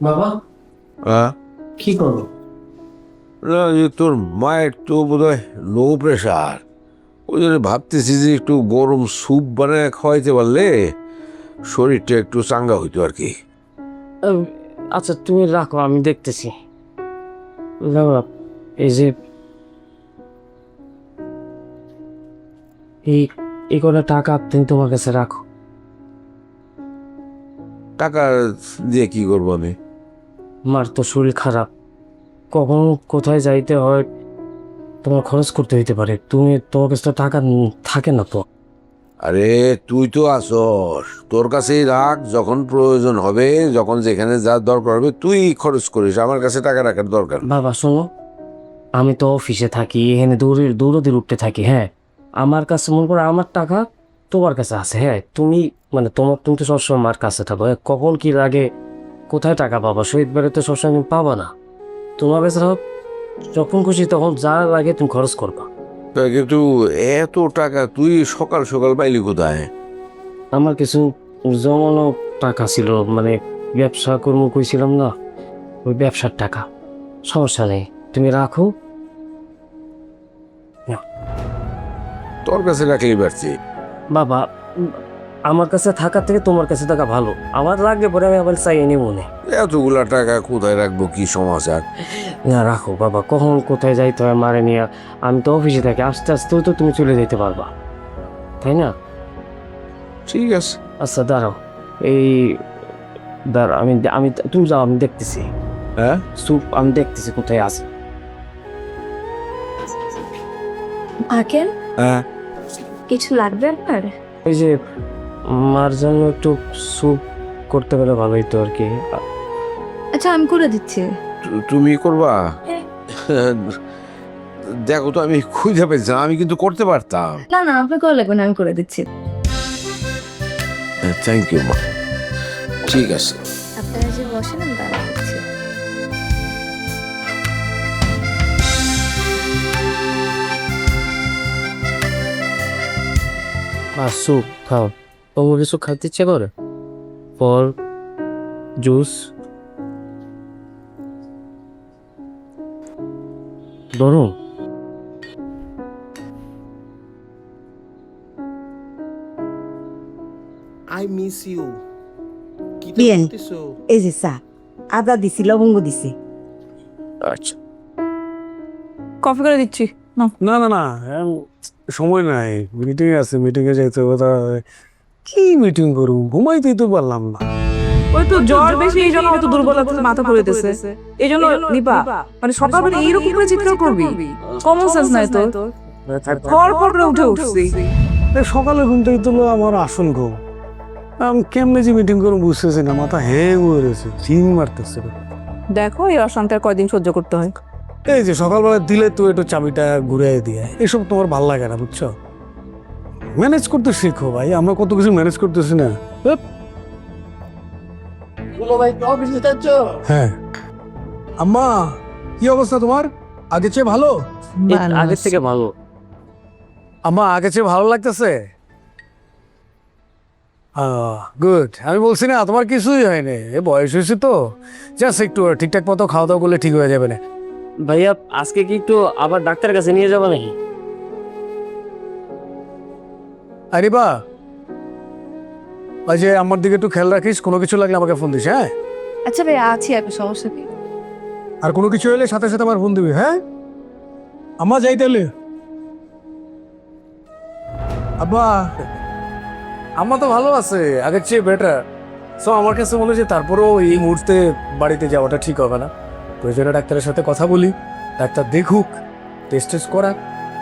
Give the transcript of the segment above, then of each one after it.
বাবা হ্যাঁ কি করো? তোর মায়ের তো বোধ হয় লো প্রেশার, ওই জন্য ভাবতেছি যে একটু গরম স্যুপ বানায় খাওয়াইতে পারলে শরীরটা একটু চাঙ্গা হইতো আর কি। আহ, আচ্ছা তুমি রাখো, আমি দেখতেছি। বাবা, এই যে এই এই কটা টাকা তুমি তোমার কাছে রাখো। টাকা দিয়ে কি করবো আমি? আমার তো শরীর খারাপ, কখন কোথায় যাইতে হয় তোমার খরচ করতে হইতে পারে, তোমার কাছে তো টাকা থাকে না তো। আরে তুই তো আসস, তোর কাছেই রাখ, যখন প্রয়োজন হবে, যখন যেখানে যা দরকার হবে তুই খরচ করিস, আমার কাছে টাকা রাখার দরকার নেই। বাবা শোনো, আমি তো অফিসে থাকি, এখানে দৌড়ে উঠতে থাকি। হ্যাঁ, আমার কাছে মনে করো আমার টাকা তোমার কাছে আছে। হ্যাঁ, তুমি তো সবসময় আমার কাছে থাকো। হ্যাঁ, কখন কি লাগে, কোথায় টাকা পাবা, শহীদ বাড়িতে সবসময় তুমি পাবা না। তোমার কাছে থাকো, যখন খুশি তখন যা লাগে তুমি খরচ করবা। তা কিন্তু এত টাকা তুই সকাল সকাল পাইলি কোথায়? আমার কিছু জমানো টাকা ছিল, মানে ব্যবসা কর্ম কইছিলাম না, ওই ব্যবসার টাকা। সমস্যা নেই, তুমি রাখো। তোর কাছে রাখলেই পারছি। বাবা, আমার কাছে থাকার থেকে তোমার কাছে থাকা ভালো। আমার লাগবে পরে আমি আবার চাই নি মনে। এতগুলা টাকা কোথায় রাখবো, কি সমাচার? না রাখো বাবা, কখন কোথায় যাইতে হয় মারে নিয়ে। আমি তো অফিসে থাকি, আস্তে আস্তেও তো তুমি চলে যেতে পারবা, তাই না? ঠিক আছে। আচ্ছা দাঁড়াও, এই দাঁড়াও, আমি আমি তুমি যাও, আমি দেখতেছি। হ্যাঁ স্যুপ আমি দেখতেছি কোথায় আছে। আঙ্কেল, হ্যাঁ, কিছু লাগবে আপনার? ওই যে মার জন্য একটু স্যুপ করতে পারলে ভালো হইতো আর কি। আচ্ছা, আমি করে দিচ্ছি। তুমি করবা? হ্যাঁ। দেখো তো, আমি খুঁজে পেয়েছিলাম, আমি কিন্তু করতে পারতাম। না না, আপনার করা লাগবে না, আমি করে দিচ্ছি। থ্যাংক ইউ মা। ঠিক আছে। আপনারা যে বসেন, আমি বানিয়ে দিচ্ছি। স্যুপ খাও, অন্য কিছু খাইতে ইচ্ছে করে? ফল, জুস ধরুন। I miss you. কি Bien. করতেছো? এই যে চা, আদা দিছি, লবঙ্গ দিছি। আচ্ছা, কফি করে দিচ্ছি। না না না, সময় নাই, মিটিং আছে, মিটিংয়ে যাইতে হবে। কি মিটিং করবো, ঘুমাইতেই তো পারলাম না। ওই তো জ্বর বেশি, এই জন্য অত দুর্বল লাগছে, মাথা ঘুরেতেছে। এই জন্য নিপা, মানে সকালবেলা এইরকম করে চিৎকার করবি? কমন সেন্স নাই তো। ফর করে উঠে উঠছি। সকালে ঘুম থেকে তুলো আমার আসল ঘুম। আমি কেমনে যে মিটিং করবো বুঝতেছি না, মাথা হ্যাং হয়ে রয়েছে, ঝিং মারতেছে। দেখো এই অশান্তি আর কয়দিন সহ্য করতে হয়। এই যে সকালবেলা দিলে তো একটু চাবিটা ঘুরাই দিয়ে, এসব তোমার ভাল লাগে না, বুঝছো? ম্যানেজ করতে শেখো ভাই, আমরা কত কিছু ম্যানেজ করতেছি না। হ্যাঁ। আম্মা, কি অবস্থা তোমার? আগে চেয়ে ভালো? আগের থেকে ভালো। আম্মা আগের চেয়ে ভালো লাগতেছে? গুড। আমি বলছি না তোমার কিছুই হয়নি, এ বয়স হয়েছে তো, জাস্ট একটু ঠিকঠাক মতো খাওয়া দাওয়া করলে ঠিক হয়ে যাবে না। ভাইয়া, আজকে কি একটু আবার ডাক্তারের কাছে নিয়ে যাবো নাকি? আরে বা, যে আমার দিকে একটু খেয়াল রাখিস, কোনো কিছু লাগলে আমাকে ফোন দিস। হ্যাঁ, আচ্ছা ভাই, আছি, আপনার সমস্যা কি? আর কোনো কিছু হলে সাথে সাথে আমার ফোন দিবি। হ্যাঁ আম্মা, যাই তাহলে। আব্বা, আম্মা তো ভালো আছে, আগের চেয়ে বেটার। সো আমার কাছে মনে হচ্ছে তারপরেও এই মুহূর্তে বাড়িতে যাওয়াটা ঠিক হবে না। প্রয়োজনে ডাক্তারের সাথে কথা বলি, ডাক্তার দেখুক, টেস্ট টেস্ট করাক,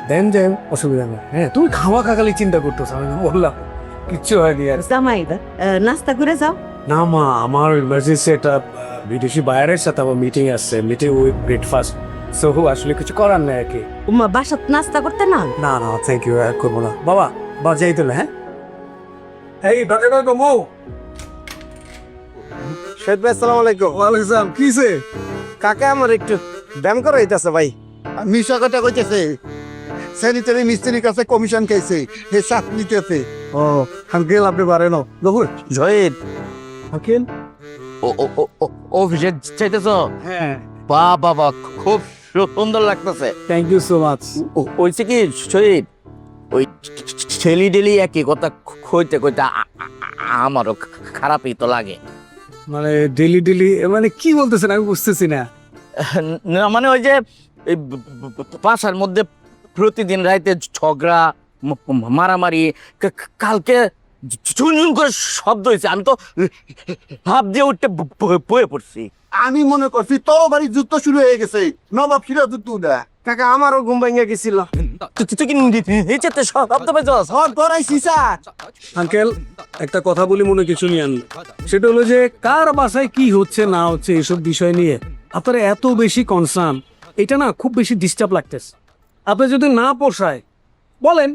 দেন যাই, অসুবিধা নেই। হ্যাঁ, তুমি খাওয়া খালি চিন্তা করতেছো, আমি বললাম কিচ্ছু হয়নি আর। জামাই, নাস্তা করে যাও। না মা, আমার ইমার্জেন্সি একটা বিদেশি বায়ারের সাথে আমার মিটিং আছে, মিটিং উইথ ব্রেকফাস্ট। সো আসলে কিছু করার নেই আর কি। উম্মা, বাসাত নাস্তা করতে না? না না, থ্যাংক ইউ, করবো না বাবা। বা যাই তো না। হ্যাঁ, এই ডক্টর কমো। শেখ ভাই, আসসালামু আলাইকুম। ওয়ালাইকুম আসসালাম। কিসে? কাকা আমার একটু ব্যায়াম করা হইতেছে ভাই। মিশা কথা কইতেছে, স্যানিটারি মিস্ত্রির কাছে কমিশন খাইছে, হে সাত নিতেছে। ও আঙ্কেল, আপনি পারেন? দেখুন জয়েদ, আঙ্কেল, অফিসে চাইতেছ? হ্যাঁ, বাবা খুব সুন্দর লাগতেছে। Thank you so much. হয়েছে কি শহীদ, ওই ছেলি ডেলি একই কথা কইতে কইতে আমারও খারাপই তো লাগে। মানে ডেলি মানে কি বলতেছেন আমি বুঝতেছি না। না মানে ওই যে এই বাসার মধ্যে প্রতিদিন রাইতে ঝগড়া মারামারি, কালকে ঝুনঝুন করে শব্দ হয়েছে, আমি তো ভাব দিয়ে উঠতে বয়ে পড়ছি। আমি মনে করছি তোর বাড়ি যুদ্ধ শুরু হয়ে গেছে, নবাব সিরাজ উদ্দৌলা। কাকা আমারও ঘুম ভেঙে গেছিল। তুই কি নিচেতে শব্দ পেয়েছস? হর ধরাইছি স্যার। আঙ্কেল একটা কথা বলি, মনে কিছু নিয়ে আনবেন। সেটা হলো যে কার বাসায় কি হচ্ছে না হচ্ছে এসব বিষয় নিয়ে আপনারা এত বেশি কনসার্ন, এটা না খুব বেশি ডিস্টার্ব লাগতেছে। আপনি যদি না পোষায় বলেন,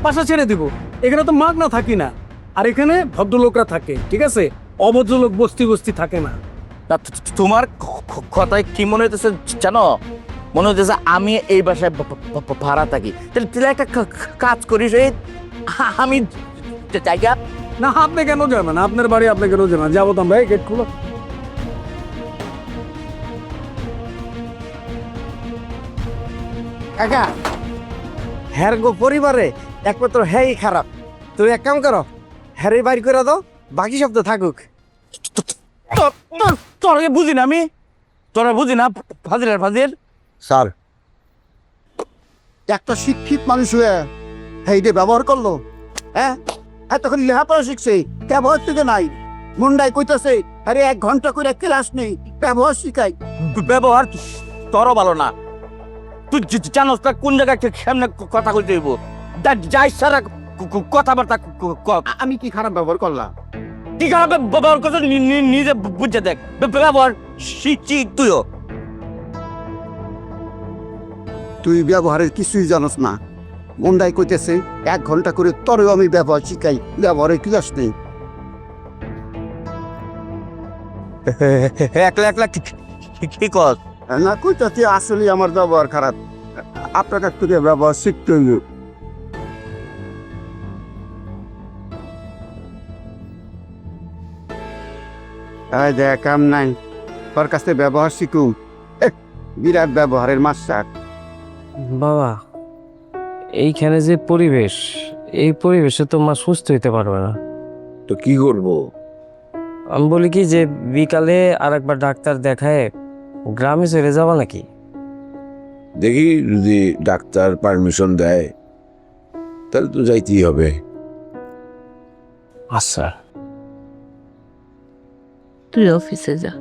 বাসা ছেড়ে দিব। এখানে তো মাগ না থাকি না, আর এখানে ভদ্রলোকরা থাকে, ঠিক আছে? অভদ্রলোক বস্তি বস্তি থাকে না। না, তোমার কথায় কি মনে হইতেছে জানো? মনে হইতেছে আমি এই বাসায় ভাড়া থাকি। তাহলে একটা কাজ করিস, এই আমি জায়গা না আপনি কেন যাবেন? আপনার বাড়ি আপনি কেন যাবেন? যাবো তো আমরা, গেট খুলো। কাকা হ্যার গো পরিবারে একমাত্র হ্যাঁ খারাপ। তুমি এক কাম করো, হ্যারে বাইর করে দাও, বাকি সব তো থাকুক। তোরা বুঝি না, আমি তোরা বুঝি না ফাজিলের ফাজিল। স্যার, একটা শিক্ষিত মানুষ হয়ে এইটা ব্যবহার করলো, হ্যাঁ? এতক্ষণ লেখাপড়া শিখছে, ব্যবহার থেকে নাই। মুন্ডাই কইতাছে আরে 1 ঘন্টা করে ক্লাস নেই, ব্যবহার শিখাই। ব্যবহার তোরও ভালো না। তুই জানোস না কোন জায়গায় কেমনে কথা কইতে হইব? যাই সারা কথাবার্তা আমি কি খারাপ ব্যবহার করলাম? কি খারাপ ব্যবহার করছো নিজে বুঝে দেখ। ব্যবহার শিখছি তুইও। তুই ব্যবহারের কিছুই জানোস না। মুন্ডাই কইতেছে 1 ঘন্টা করে তোরেও আমি ব্যবহার শিখাই, ব্যবহারের ক্লাস নেই। একলা একলা কি কর? না কইতাছি আসলে আমার ব্যবহার খারাপ, আপনার কাছ থেকে ব্যবহার শিখতে হইল। দেখ কাম নাই, তোর কাছে ব্যবহার শিখু। বিরাট ব্যবহারের মাস্টার। বাবা এইখানে যে পরিবেশ, এই পরিবেশে তো মা সুস্থ হইতে পারবে না। তো কি করবো? আমি বলি কি যে বিকালে আর একবার ডাক্তার দেখায় গ্রামে চলে যাবা নাকি? দেখি যদি ডাক্তার পারমিশন দেয় তাহলে তো যাইতেই হবে। আচ্ছা তুই অফিসে যা।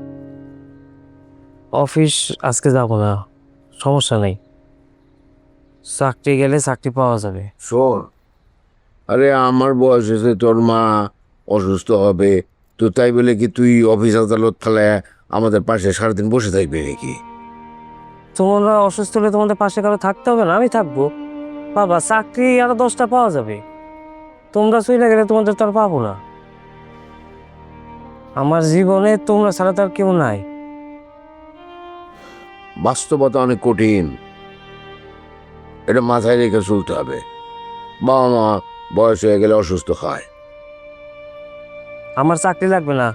অফিস আজকে যাব না, সমস্যা নেই। চাকরি গেলে চাকরি পাওয়া যাবে। শোন, আরে আমার বয়স হয়েছে, তোর মা অসুস্থ হবে, তো তাই বলে কি তুই অফিস আদালত ফেলে আমাদের পাশে সারাদিন বসে থাকবি নাকি? তোমরা অসুস্থ হলে তোমাদের পাশে কারো থাকতে হবে না, আমি থাকবো। বাবা চাকরি আরো 10টা পাওয়া যাবে, তোমরা চলে গেলে তোমাদের তো আর পাবো না। আমার জীবনে তোমরা ছাড়া তো আর কেউ নাই। বাস্তবতা অনেক কঠিন, এটা মাথায় রেখে চলতে হবে। বাবা মা বয়স হয়ে গেলে অসুস্থ হয়। আমার চাকরি লাগবে না,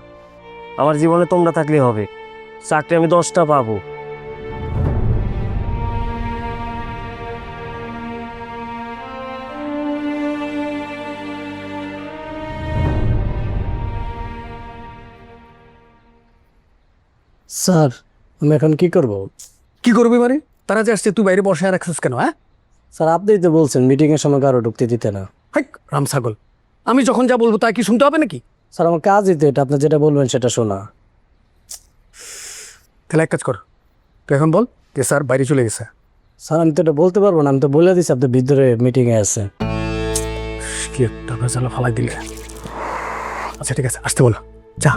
আমার জীবনে তোমরা থাকলেই হবে। চাকরি আমি 10টা পাবো। স্যার আমি এখন কি করব? কি করবি মানে? তারা যে আসছে তুই বাইরে বসে রাখছিস কেন? হ্যাঁ স্যার আপনিই তো বলছেন মিটিং এর সময় কারো ঢুকতে দিতে না। হাই রাম ছাগল, আমি যখন যা বলবো তা কি শুনতে হবে নাকি? স্যার আমার কাজই তো এটা, আপনি যেটা বলবেন সেটা শোনা। তাহলে এক কাজ কর, তুই এখন বল যে স্যার বাইরে চলে গেছে। স্যার আমি তো এটা বলতে পারবো না, আমি তো বলে দিচ্ছি আপনি ভিতরে মিটিংয়ে আছেন। কি একটা ভেজাল ফালাই দিলে। আচ্ছা ঠিক আছে, আসতে বলো, যা।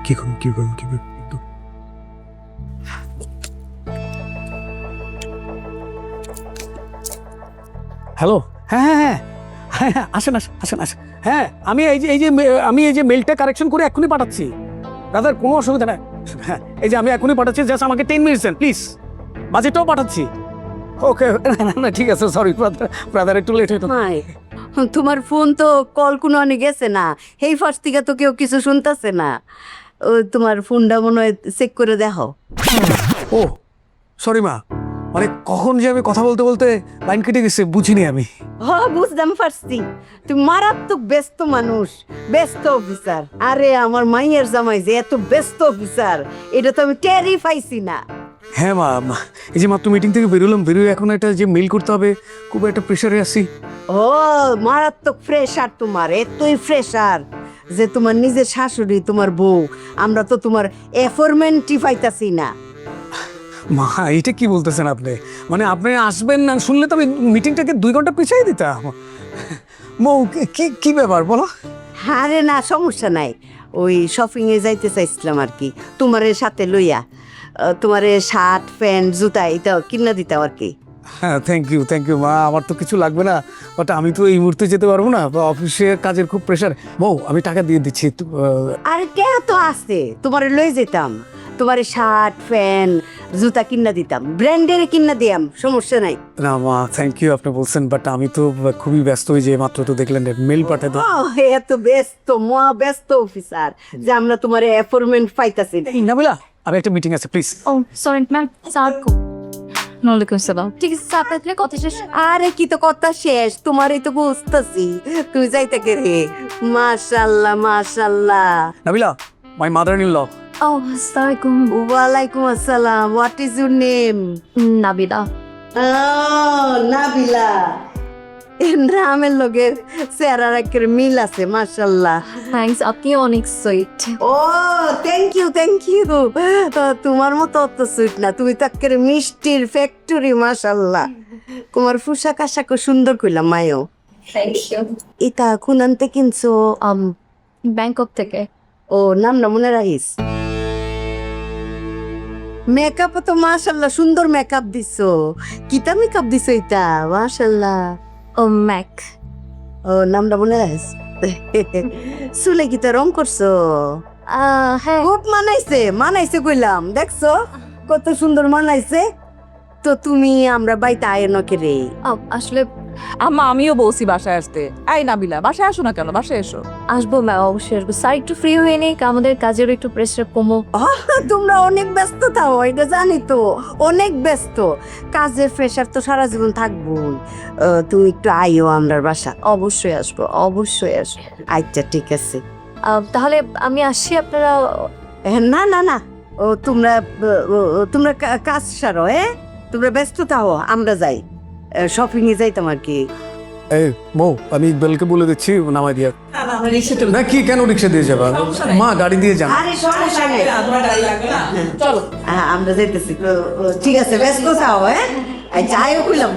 কি করুন কি করুন কি করুন? হ্যালো, হ্যাঁ হ্যাঁ হ্যাঁ হ্যাঁ হ্যাঁ আসেন আসেন আসেন আসেন। হ্যাঁ আমি আমি এই যে মেলটা কারেকশন করে এখনই পাঠাচ্ছি। দাদার কোনো অসুবিধা নাই। হ্যাঁ এই যে আমি এখনই পাঠাচ্ছি, জাস্ট আমাকে 10 মিনিটস দেন প্লিজ। বাজেটটাও পাঠাচ্ছি। ওকে না না ঠিক আছে, সরি ব্রাদার একটু লেট হইতো। নাই তোমার ফোন তো কল কোনো অনেক গেছে না, এই ফার্স্ট থেকে তো কেউ কিছু শুনতেছে না। ও তোমার ফোনটা মনে হয় চেক করে দেখো। ও সরি মা, মানে কখন যে আমি কথা বলতে বলতে লাইন কেটে গেছে বুঝিনি আমি। হ বুঝলাম পারছি, তুমি মারাত্মক ব্যস্ত মানুষ, ব্যস্ত অফিসার। আরে আমার মাইয়ের জামাই যে এত ব্যস্ত অফিসার, এটা তো আমি টেরই পাইছি না। হ্যাঁ মা, এই যে মাত্র মিটিং থেকে বেরোলাম, বেরোয় এখন একটা যে মেল করতে হবে, খুব একটা প্রেশারে আছি। ও মারাত্মক ফ্রেশার তোমার, এতই ফ্রেশার যে তোমার নিজের শাশুড়ি, তোমার বউ, আমরা তো তোমার অ্যাপয়েন্টমেন্টই পাইতাছি না। মা এটা কি বলতেছেন আপনি? মানে আপনি আসবেন না শুনলে তো আমি মিটিংটাকে 2 ঘন্টা পিছিয়ে দিতাম। মৌ কি কি ব্যাপার বলো? আরে না, সমস্যা নাই, ওই শপিং এ যাইতে চাইছিলাম আর কি, তোমারে সাথে লইয়া। তোমারে শার্ট প্যান্ট জুতা এটা কিনা দিতাম আর কি। হ্যাঁ থ্যাংক ইউ মা, আমার তো কিছু লাগবে না, বাট আমি তো এই মুহূর্তে যেতে পারবো না, অফিসের কাজের খুব প্রেশার। মৌ আমি টাকা দিয়ে দিচ্ছি। আরে কে তো আছে, তোমারে লই যেতাম, তোমারে শার্ট প্যান্ট জুতা কিনা দিতাম, ব্র্যান্ডের কিনা দিয়াম, সমস্যা নাই। না মা থ্যাংক ইউ, আপনি বলছেন, বাট আমি তো খুবই ব্যস্ত, ওই যে মাত্র তো দেখলেন মেল পাঠাতে। এত ব্যস্ত, মহা ব্যস্ত অফিসার যে আমরা তোমার অ্যাপয়েন্টমেন্ট পাইতাছি না। নাবিলা আমি একটা মিটিং আছে প্লিজ। ও সরি ম্যাম, স্যার ওয়ালাইকুম সালাম। ঠিক আছে স্যার, আপনার কথা শেষ। আরে কি তো কথা শেষ, তোমারই তো বুঝতেছি, তুই যাইতে কে রে। মাশাল্লাহ মাশাল্লাহ। Nabila my mother in law. ও আসসালামাইকুম। ওয়ালাইকুম আসসালাম, what is your name? Nabila. Nabila, নামের লগে চেহারার একের মিল আছে, মাশাল্লাহ। থ্যাঙ্কস, আপনি অনেক সুইট। ও থ্যাংক ইউ থ্যাংক ইউ। তোমার মতো অত সুইট না, তুমি তো একের মিষ্টির ফ্যাক্টরি, মাশাল্লাহ। তোমার পোশাক আশাকও সুন্দর কইলাম মায়ও। Thank you. এটা কোন আনতে কিনছো? ব্যাংকক থেকে। ও নাম না মনে রাখিস। মেকআপ তো মাশাল্লাহ সুন্দর মেকআপ দিছো, কিতা মেকআপ দিছো এটা, মাশাল্লাহ। ও ম্যাক। ও নামটা মনে রাখিস। চুলে কিতা রং করছো? হ্যাঁ। খুব মানাইছে মানাইছে কইলাম, দেখছো কত সুন্দর মানাইছে। তো তুমি আমরা বাইতে আয় নকে রে। আসলে আম্মা আমিও বলছি বাসায় আসতে। এই নাবিলা বাসায় আসো না কেন? বাসায় এসো। আসবো ম্যাম, অবশ্যই আসবো। স্যার একটু ফ্রি হয়ে নেই, আমাদের কাজেরও একটু প্রেশার কমো। তোমরা অনেক ব্যস্ত থাও, এটা জানি তো, অনেক ব্যস্ত, কাজের প্রেশার তো সারা জীবন থাকবোই। তুমি একটু আইও আমরার বাসা। অবশ্যই আসবো, অবশ্যই আসবো। আচ্ছা ঠিক আছে। তাহলে আমি আসছি, আপনারা। না না না, ও তোমরা তোমরা কাজ সারো, তোমরা ব্যস্ত থাও, আমরা যাই শপিং এ যাইতাম আর কি। এই মৌ আমি ইকবালকে বলে দিচ্ছি নামাই দিয়া। না কি কেন রিক্সা দিয়ে যাবা মা, গাড়ি দিয়ে যান। আরে সমস্যা নেই, চলো আমরা যাইতেছি। ঠিক আছে, ব্যস্ত থাও। আচ্ছা আইও কইলাম।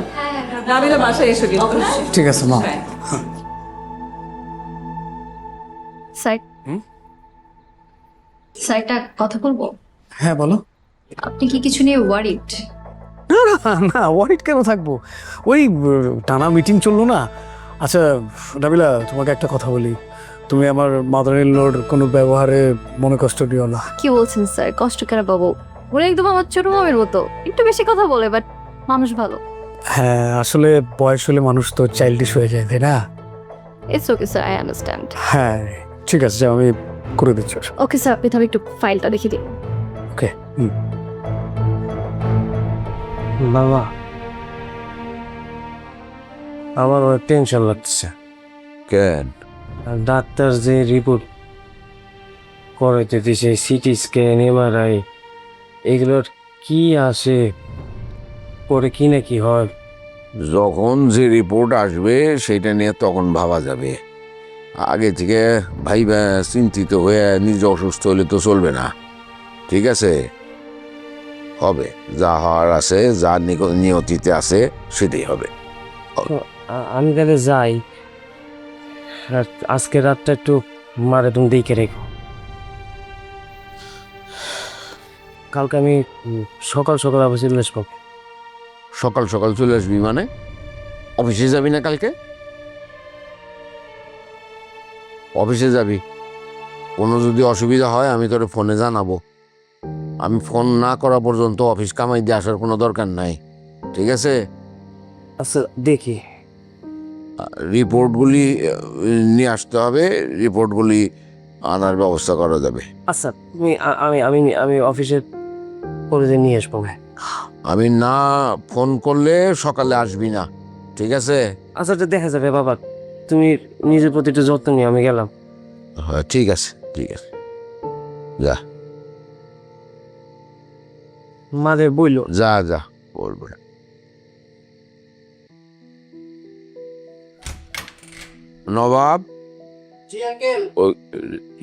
নাবিলা বাসায় এসো কিন্তু। ঠিক আছে মা। স্যার, স্যার একটা কথা বলবো। হ্যাঁ বলো। আপনি কি কিছু নিয়ে ওয়ারিড? না ওয়ারিড কেন থাকবো, ওই টানা মিটিং চললো না। আচ্ছা নাবিলা তোমাকে একটা কথা বলি, তুমি আমার মাদার ইন লর কোনো ব্যবহারে মনে কষ্ট দিও না। কি বলছেন স্যার? কষ্ট কেন পাবো? ওরা একদম আমার ছোট মামের মতো, একটু বেশি কথা বলে, বাট মানুষ ভালো। হ্যাঁ আসলে বয়স হলে মানুষ তো চাইল্ডিশ হয়ে যায়, তাই না? It's okay sir, I understand. হ্যাঁ ঠিক আছে, আমি করে দিচ্ছি। ওকে স্যার, আপনি তাহলে একটু ফাইলটা দেখে দিন। ওকে। বাবা আমার অনেক টেনশন লাগছে। কেন? ডাক্তার যে রিপোর্ট করাইতে দিছে, সিটি স্ক্যান, এমআরআই, এগুলোর কি আসে, পরে কি না কি হয়? যখন যে রিপোর্ট আসবে সেটা নিয়ে তখন ভাবা যাবে। আগে থেকে ভাইবা চিন্তিত হয়ে নিজে অসুস্থ হলে তো চলবে না। ঠিক আছে, হবে যা হওয়ার আছে, যা নিয়তিতে আছে সেটাই হবে। আমি তাহলে যাই, আজকে রাতটা একটু মারে তুমি দেখে রেখো। কালকে আমি সকাল সকাল অফিসে চলে আসবো। সকাল সকাল চলে আসবি মানে? অফিসে যাবি না কালকে? অফিসে যাবি, কোনো যদি অসুবিধা হয় আমি তোরে ফোনে জানাবো। আমি ফোন না করা পর্যন্ত অফিস কামাই দিয়ে আসার কোনো দরকার নাই, ঠিক আছে? আচ্ছা দেখি। রিপোর্টগুলি নিয়ে আসতে হবে, রিপোর্টগুলি আনার ব্যবস্থা করা যাবে। আচ্ছা তুমি আমি অফিসে করে নিয়ে আসবো। আমি না ফোন করলে সকালে আসবি না, ঠিক আছে? আচ্ছা এটা দেখা যাবে বাবা, তুমি নিজের প্রতি একটু যত্ন নিও, আমি গেলাম। হ্যাঁ ঠিক আছে, ঠিক আছে, যা মাদের বইলো। যা যা, বলবো না। নবাব, ওই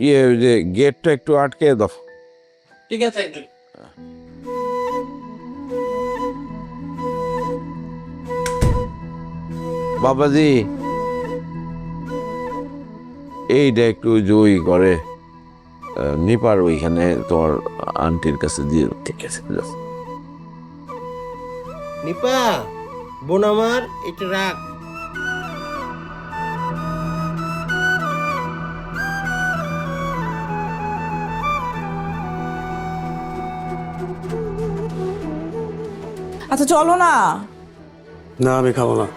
ইয়ে যে গেটটা একটু আটকে দাও। ঠিক আছে। বাবাজি, এইটা একটু জই করে নিপার ওইখানে তোমার আন্টির কাছে দিয়ে দাও। ঠিক আছে, যাও। নিপা, বোন আমার, এটা রাখ। আচ্ছা চলো না। না আমি খাবো না।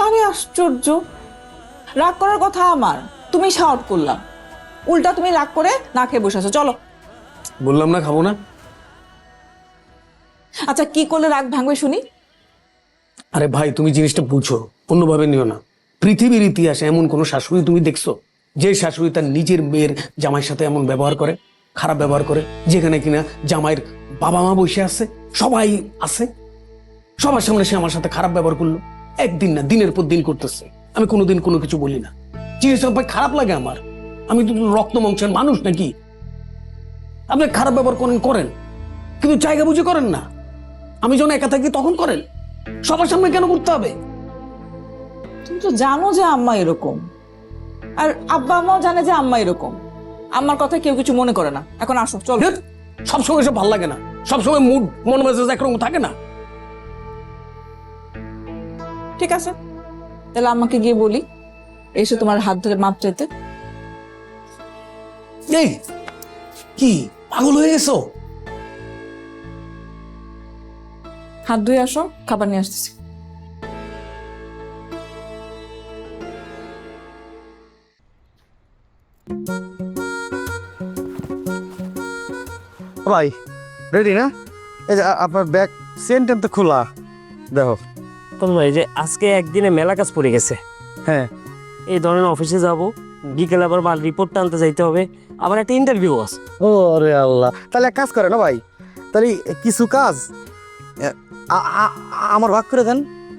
আরে আশ্চর্য, রাগ করার কথা আমার, তুমি শাউট করলাম, উল্টা তুমি রাগ করে না খেয়ে বসে আছো। চলো। বললাম না খাবো না। আচ্ছা কি করলে রাগ ভাঙবে শুনি? আরে ভাই তুমি জিনিসটা বুঝো, অন্যভাবে নিও না। পৃথিবীর ইতিহাসে এমন কোনো শাশুড়ি তুমি দেখছো যে শাশুড়ি তার নিজের মেয়ের জামাইয়ের সাথে এমন ব্যবহার করে, খারাপ ব্যবহার করে, যেখানে কিনা জামাইয়ের বাবা মা বসে আছে, সবাই আছে, সবার সামনে সে আমার সাথে খারাপ ব্যবহার করলো? একদিন না, দিনের পর দিন করতেছে। আমি কোনোদিন কোনো কিছু বলি না। জিনিসটা ভাই খারাপ লাগে আমার। আমি তো রক্ত মাংসের মানুষ নাকি? আপনি খারাপ ব্যবহার করেন কিন্তু জায়গা বুঝে করেন না। আমি যখন একা থাকি তখন করেন, সবার সামনে কেন করতে হবে? তুমি তো জানো যে আম্মা এরকম, আর আব্বা আম্মাও জানে যে আম্মা এরকম। আমার কথা কেউ কিছু মনে করে না। এখন আসো চল। সবসময় সব ভালো লাগে না, সবসময় মুড মন মেজাজ একরকম থাকে না। ঠিক আছে, তাহলে আম্মাকে গিয়ে বলি এসে তোমার হাত ধরে মাপ চাইতে। এই কি পাগল হয়ে গেছো? হাত ধুয়ে আসো, খাবার নিয়ে আসতেছি। ভাই রেডি না? এই যে আপনার ব্যাগ সেন্টেন তো খোলা, দেখো। তখন ভাই যে আজকে একদিনে মেলা কাজ পড়ে গেছে। হ্যাঁ, এই ধরনের অফিসে যাব, বিকেলে আবার মাল রিপোর্টটা আনতে যাইতে হবে, আবার একটা ইন্টারভিউ আছে। ও রে আল্লাহ, তাহলে এক কাজ করে না ভাই, তাহলে কিছু কাজ আমার ভাগ করে দেন।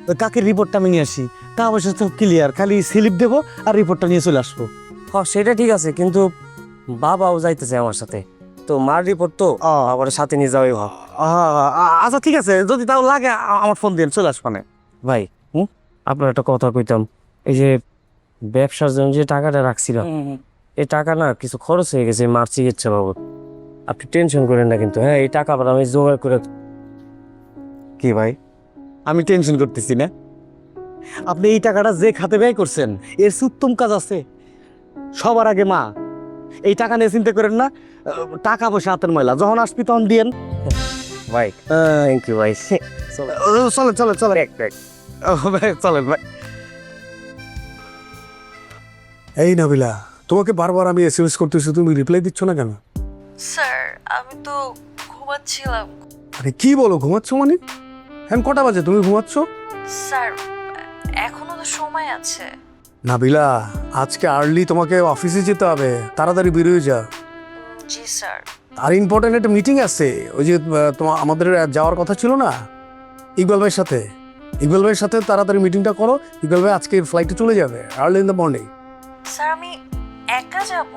ওই কাকের রিপোর্টটা আমি নিয়ে আসি, তা অবশ্য তো ক্লিয়ার, খালি স্লিপ দেবো আর রিপোর্টটা নিয়ে চলে আসবো। হ্যাঁ সেটা ঠিক আছে, কিন্তু বাবাও যাইতেছে আমার সাথে, তো মার রিপোর্ট তো আবার সাথে নিয়ে যাওয়াই ভাব। আচ্ছা ঠিক আছে, যদি তাও লাগে আমার ফোন দিয়ে চলে আসবানে। ভাই আপনার একটা কথা কইতাম, এই যে ব্যবসার জন্য যে টাকাটা রাখছিলাম, এই টাকা না কিছু খরচ হয়ে গেছে মার চিকিৎসা বাবদ। আপনি টেনশন করেন না কিন্তু। হ্যাঁ, এই টাকা আবার আমি জোগাড় করে। কি ভাই, আমি টেনশন করতেছি না। আপনি এই টাকাটা যে খাতে ব্যয় করছেন, এর উত্তম কাজ আছে। সবার আগে মা, এই টাকা নিয়ে চিন্তা করেন না। টাকা পয়সা হাতের ময়লা, যখন আসবি তখন দিয়েন। ভাই থ্যাংক ইউ ভাই। চলেন চলেন চলেন, চলেন ভাই। এই নাবিলা, তোমাকে বারবার আমি এসএমএস করতেছি, তুমি রিপ্লাই দিচ্ছ না কেন? স্যার আমি তো ঘুমাচ্ছিলাম। আরে কি বলো, ঘুমাচ্ছ মানে? হ্যাঁ কটা বাজে তুমি ঘুমাচ্ছ? স্যার এখনো তো সময় আছে। নাবিলা, আজকে আর্লি তোমাকে অফিসে যেতে হবে, তাড়াতাড়ি বেরিয়ে যা। জি স্যার। আর ইম্পর্টেন্ট একটা মিটিং আছে, ওই যে তোমার আমাদের যাওয়ার কথা ছিল না ইকবাল ভাইয়ের সাথে। ইকবাল ভাইয়ের সাথে তাড়াতাড়ি মিটিংটা করো। ইকবাল ভাই আজকে ফ্লাইটে চলে যাবে early in the morning. Sir আমি একা যাব?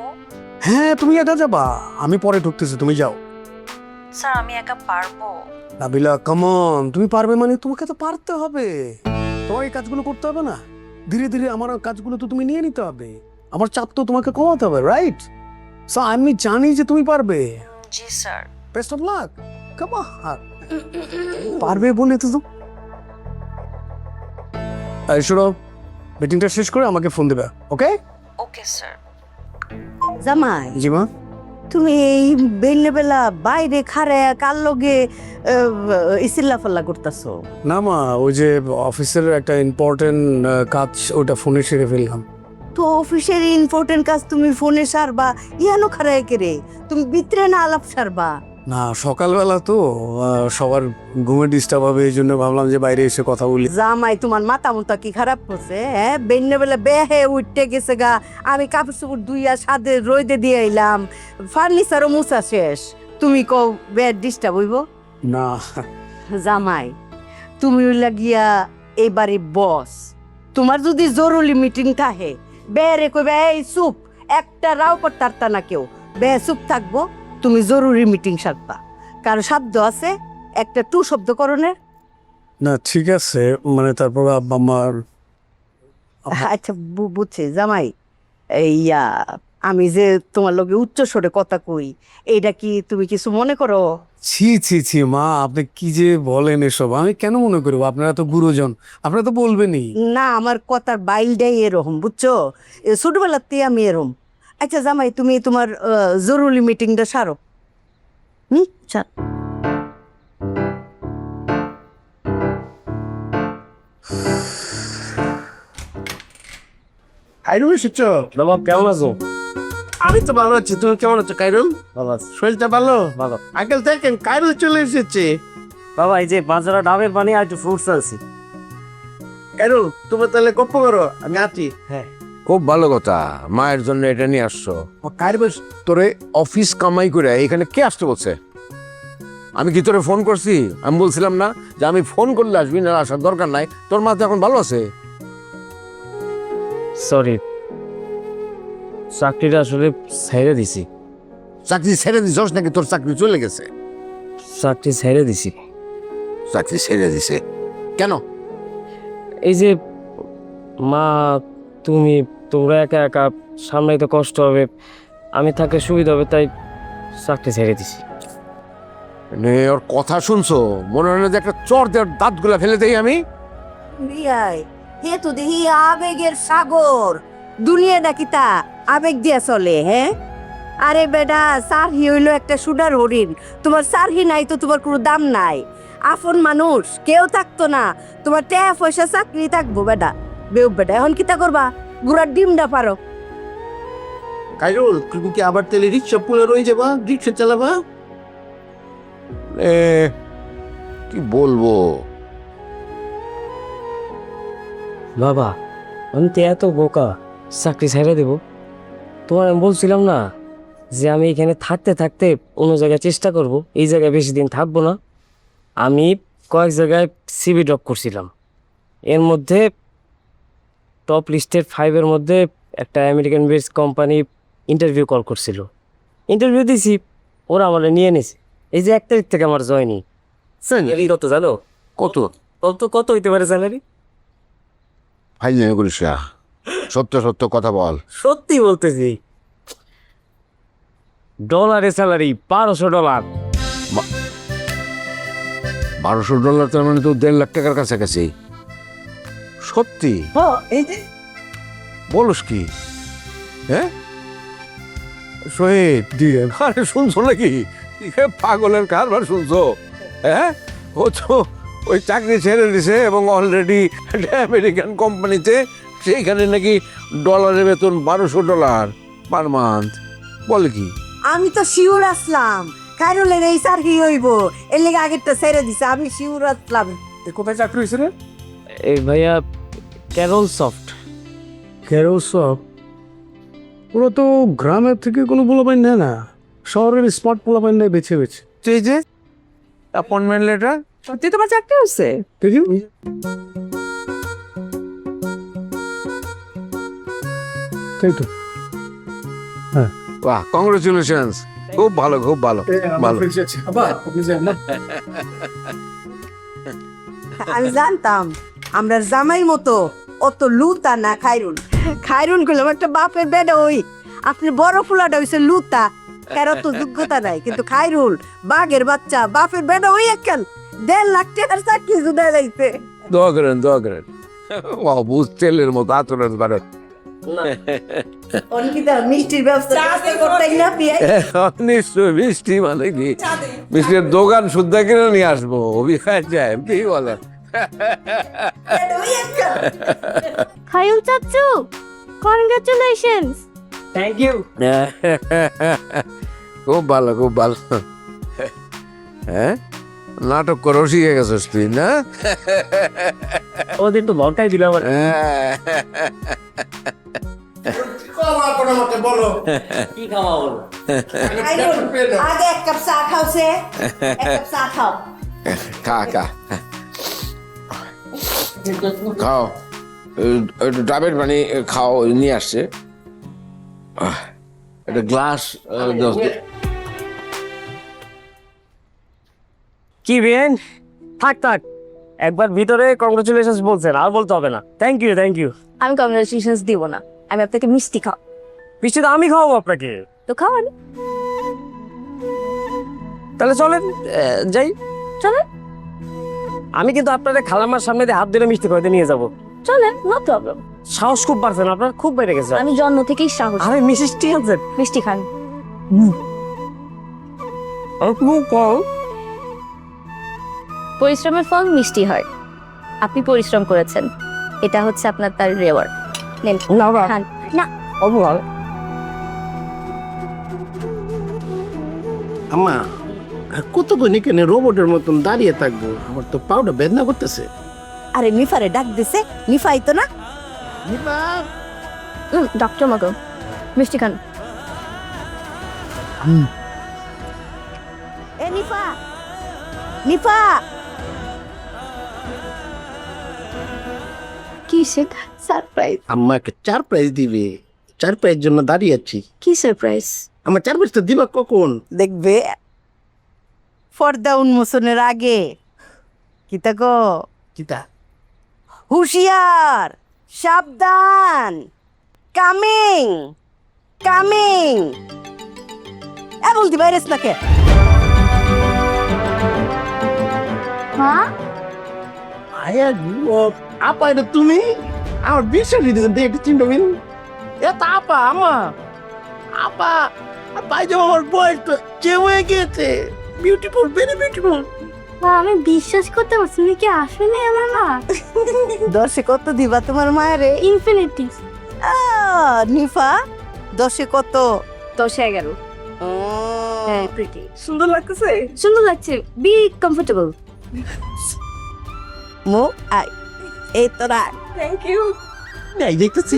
হ্যাঁ তুমি একা যাবা, আমি পরে ঢুকতেছি, তুমি যাও। স্যার আমি একা পারবো? নাবিলা কামন, তুমি পারবে মানে তোমাকে তো পারতে হবে। তোমার এই কাজগুলো করতে হবে না, ধীরে ধীরে আমার কাজগুলো তো তুমি নিয়ে নিতে হবে। আমার চাপ তো তোমাকে কমাতে হবে, রাইট? সো আমি জানি যে তুমি পারবে। জি sir. Best of luck. Come on, পারবে বলে তো। এই শোনো, মিটিংটা শেষ করে আমাকে ফোন দেবে, ওকে? Okay sir. জামাই, জি মা। তুমি এই বেলা বাইরে খারে কার লগে ইসিল্লা ফাল্লা করতেছো? না মা, ওই যে অফিসের একটা ইম্পর্টেন্ট কাজ, ওটা ফোনে সেরে ফেললাম। তো অফিসের ইম্পর্টেন্ট কাজ তুমি ফোনে সারবা, ইয়ানো খারায় কে তুমি ভিতরে না আলাপ সারবা। না সকালবেলা তো সবার ঘুমে ডিস্টার্ব হবে, এই জন্য ভাবলাম যে বাইরে এসে কথা বলি। জামাই তোমার মাথা মুতা কি খারাপ করছে? হ্যাঁ, বেন্নে বেলা বেহে উঠতে গেছে গা, আমি কাপড় চোপড় দুইয়া সাদে রইদে দিয়ে এলাম, ফার্নিচারও মুছা শেষ, তুমি কও বেড ডিস্টার্ব হইব? না জামাই তুমি লাগিয়া এবারে বস, তোমার যদি জরুরি মিটিং থাকে বেরে কইবে এই চুপ, একটা রাও পারতা না কেউ, বে চুপ থাকবো, তুমি জরুরি মিটিং সারবা। কারো শব্দ আছে একটা টু শব্দ করণের? না ঠিক আছে, মানে তারপর আব্বা আমার আচ্ছা বুঝছি জামাই, এইয়া আমি যে তোমার লগে উচ্চ স্বরে কথা কই, এইটা কি তুমি কিছু মনে করো? ছি ছি ছি মা, আপনি কি যে বলেন এসব, আমি কেন মনে করবো? আপনারা তো গুরুজন, আপনারা তো বলবেনই। না, আমার কথার বাইলটাই এরকম, বুঝছো, ছোটবেলাতে আমি এরকম। আচ্ছা জামাই, তুমি তোমার জরুরি মিটিংটা সারো। সার। কাইরুল এসেছ? নবাব কেমন আছো? আমি তো ভালো আছি, তুমি কেমন আছো কাইরুল? ভালো আছি। শরীরটা ভালো? ভালো। আঙ্কেল দেখেন কাইরুল চলে এসেছে। বাবা এই যে বাজারে ডাবের পানি আর একটু ফ্রুটস আনছি। কাইরুল তুমি তাহলে গপ্প করো, আমি আছি। হ্যাঁ, খুব ভালো কথা, মায়ের জন্য এটা নিয়ে আসছো। কারিবেশ তোরে অফিস কামাই করে এখানে কে আসতে বলছে? আমি কি তোরে ফোন করছি? আমি বলছিলাম না যে আমি ফোন করলে আসবি, না আসার দরকার নাই? তোর মা তো এখন ভালো আছে। সরি, চাকরিটা আসলে ছেড়ে দিছি। চাকরি ছেড়ে দিছস নাকি তোর চাকরি চলে গেছে? চাকরি ছেড়ে দিছি। চাকরি ছেড়ে দিছে কেন? এই যে মা, তোমরা একা একা সামলাইতে কষ্ট হবে, আমি থাকলে সুবিধা হবে, তাই চাকরি ছেড়ে দিছি। মানে ওর কথা শুনছো? মনে হয় না যে একটা চর দেওয়ার দাঁতগুলা ফেলে দেই আমি? বিয়াই হে তো দেখি আবেগের সাগর, দুনিয়া নাকি তা আবেগ দিয়া চলে? হ্যাঁ, আরে বেডা, সারহি হইলো একটা সুডার হরিণ, তোমার সারহি নাই তো তোমার কোনো দাম নাই। আপন মানুষ কেউ থাকতো না, তোমার টাকা পয়সা চাকরি থাকবো বেডা। বেউ বেডা, এখন কিতা করবা? গুড়ার ডিমটা পারো। কাইরুল তুমি কি আবার তেলে রিক্সা পুলে রয়ে যাবা, রিক্সা চালাবা? এ কি বলবো বাবা, আমি তো এত বোকা, চাকরি ছেড়ে দেব? তোমার আমি বলছিলাম না যে আমি এখানে থাকতে থাকতে অন্য জায়গায় চেষ্টা করব, এই জায়গায় বেশি দিন থাকবো না। আমি কয়েক জায়গায় সিভি ড্রপ করছিলাম, এর মধ্যে টপ লিস্টের 5-এর মধ্যে একটা American base company interview call করছিল। ইন্টারভিউ দিছি, ওরা আমার নিয়ে নিছে। এই যে 1 তারিখ থেকে আমার জয়নি। স্যালারি কত জানো? কত? কত হইতে পারে স্যালারি? ফাইল নিয়ে করিস না, সত্য সত্য কথা বল। সত্যি বলতেছি, ডলারে স্যালারি $1200। $1200 তার মানে তো 1.5 লাখ টাকার কাছাকাছি। সত্যি? এই যে বলস কি? হ্যাঁ শহীদ, আরে শুনছো নাকি? এ পাগলের কারবার শুনছো? হ্যাঁ, ও তো ওই চাকরি ছেড়ে দিছে এবং অলরেডি আমেরিকান কোম্পানিতে, সেইখানে নাকি ডলারের বেতন $1200 পার মান্থ। বলে কি? আমি তো শিওর আসলাম কাইরুলের এই সারহি হইব, এর লেগে আগেরটা ছেড়ে দিছে, আমি শিওর আসলাম। কোথায় চাকরি হয়েছে রে? এই ভাইয়া, ক্যারল সফট। কেরো সব, ওরা তো গ্রামের থেকে কোনো পোলাপাইন নেয় না, শহরের স্মার্ট পোলাপাইন নেয় বেছে বেছে। তুই যে অ্যাপয়েন্টমেন্ট লেটার সত্যি তোমার চাকরি হচ্ছে? দেখি তাই তো। বাহ, কংগ্রেচুলেশনস, খুব ভালো খুব ভালো ভালো। আমি জানতাম আমরা জামাই মতো অত লুতা না খাইরুল। খাইরুল করলাম একটা বাপের বেডা, ওই আপনি বড় ফুলাটা হইছে লুতা, কারো তো যোগ্যতা নাই, কিন্তু খাইরুল বাঘের বাচ্চা, বাপের বেডা ওই একখান 1.5 লাখ টাকার চাকরি জুড়ে লাইছে। দোয়া করেন। বাবু তেলের মতো আতরের বারে। অনিকিতা মিষ্টির ব্যবস্থা করতেই না পিয়াই। নিশ্চয়, মিষ্টি মানে কি? মিষ্টির দোকান শুদ্ধ কিনে নিয়ে আসবো, অভিখায় যায় এমপি বলে। খাইরুল চাচ্চু, কনগ্রাচুলেশনস। Thank you. খুব ভালো, খুব ভালো। হ্যাঁ, নাটক করো শিখে গেছিস তুই না? ওদের তো লঙ্কাই দিল আমার। কি খাওয়া বলো? আগে এক কাপ চা খাওছে, এক কাপ চা খাও। খা খা খাও, একটু ডাবের পানি খাও, নিয়ে আসছে। একটা গ্লাস কি বেন, থাক থাক, একবার ভিতরে কংগ্রেচুলেশন বলছেন, আর বলতে হবে না। Thank you, thank you. আমি কংগ্রেচুলেশনস দিব না, আমি আপনাকে মিষ্টি খাও। মিষ্টি তো আমি খাওয়াবো আপনাকে। তো খাওয়ান। তাহলে চলেন যাই। চলেন। আমি কিন্তু আপনাদের খালাম্মার সামনে দিয়ে হাত ধরে মিষ্টি খাইতে নিয়ে যাব। চলেন, নো প্রবলেম। সাহস খুব বাড়ছেন আপনার, খুব বেড়ে গেছে। আমি জন্ম থেকেই সাহস। আরে মিষ্টি আনছেন? মিষ্টি খান। পরিশ্রমের ফল মিষ্টি হয়। আপনি পরিশ্রম করেছেন, এটা হচ্ছে আপনার তার রেওয়ার্ড। নেন খান। না আম্মা, আর কতক্ষণ এখানে রোবটের মতন দাঁড়িয়ে থাকবো? আমার তো পাউডার বেদনা করতেছে। আরে নিফারে ডাক দিছে, নিফা আইতো না? ডক্টর মগো, মিষ্টি খান। এ নিফা, নিফা। কি সে সারপ্রাইজ? আম্মা একটা সারপ্রাইজ দিবে, সারপ্রাইজ জন্য দাঁড়িয়ে আছি। কি সারপ্রাইজ? আমার সারপ্রাইজ তো দিবা কখন? দেখবে পর্দা উন্মোচনের আগে। কিতা গো, চিতা হুশিয়ার, সাবধান, কামিং কামিং। এ বলতি বাইরেস না কে? মা, আয়া আপা, এটা তুমি? আমার বিশ্বাস দিতে একটু চিন্তা করেন। এটা আপা, আপা পাই যাবো। আমার বয়স তো চেয়ে হয়ে গিয়েছে। Beautiful, very beautiful. আমি বিশ্বাস করতে পারছি না কি আসলে আমার মা। দশে কত দিবা তোমার মায়েরে? ইনফিনিটি। নিফা, দশে কত? 10-11। হ্যাঁ, প্রিটি। সুন্দর লাগতেছে। সুন্দর লাগছে, বি কমফোর্টেবল। মো আই, এই তোরা থ্যাংক ইউ। এই দেখতেছি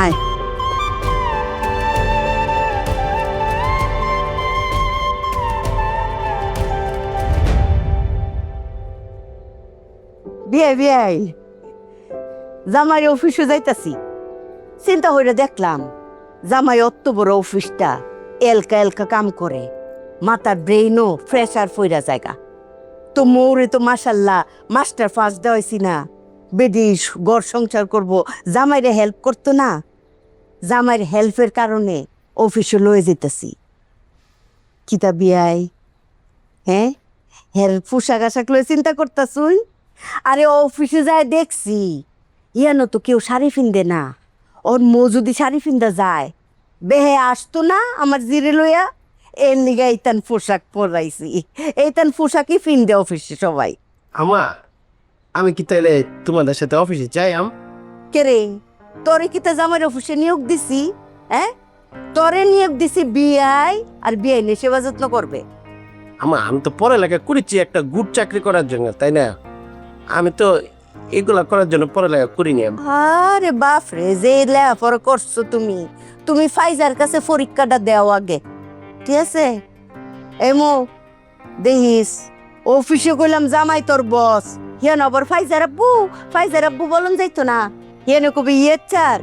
আয়। বিয়াই বিয়াই, জামাই অফিসে যাইতাছি। চিন্তা হইরে দেখলাম জামাই অত বড় অফিসটা এলকা এলকা কাম করে, মাথার ব্রেইনও ফ্রেশার ফইরা জায়গা। তো মৌরে তো মাশাল্লাহ মাস্টার ফার্স্ট দেওয়াইছি না, বেডি ঘর সংসার করব, জামাইরে হেল্প করতো না। জামাইয়ের হেল্পের কারণে অফিসে লয়ে যেতেছি। কিতা বিয়াই, হ্যাঁ হের পোশাক আশাক লয়ে চিন্তা করতাছুই? আরে অফিসে যায় দেখছি ইয়ানো তো কেউ শাড়ি ফিনদে না। ওর মো যদি শাড়ি ফিন্দা যায়, বেহে আসতো না আমার জিরে লইয়া। এর নিগা এইতান পোশাক পরাইছি, এইতান পোশাকই ফিনদে অফিসে সবাই। আমা, আমি কি তাইলে তোমাদের সাথে অফিসে যাই? কে রে, তোরে কিতা জামাইয়ের অফিসে নিয়োগ দিছি? হ্যাঁ, তোরে নিয়োগ দিছি বিআই, আর বিআই নিয়ে সেবা যত্ন করবে। আমি তো পড়ালেখা করেছি একটা গুড চাকরি করার জন্য, তাই না? আমি তো এগুলা করার জন্য পড়ালেখা করিনি। আরে বাপ রে, যে লেখাপড়া করছো তুমি, তুমি ফাইজার কাছে পরীক্ষাটা দেও আগে, ঠিক আছে? এমো দেখিস অফিসে কইলাম জামাই তোর বস, হিয়ান আবার ফাইজার আব্বু বলুন যাইতো না। হিয়ান কবি চার,